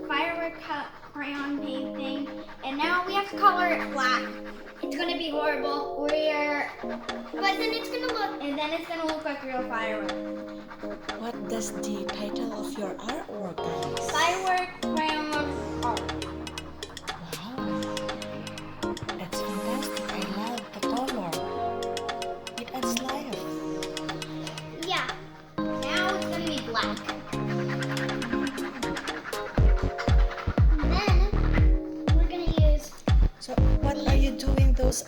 firework crayon paint thing, and now we have to color it black. It's gonna be horrible. But then it's gonna look like real firework. What does the title of your artwork, guys? Firework crayon art. Wow, that's fantastic. I love the color. It adds life. Yeah. Now it's gonna be black. And then we're gonna use. So, what are you doing those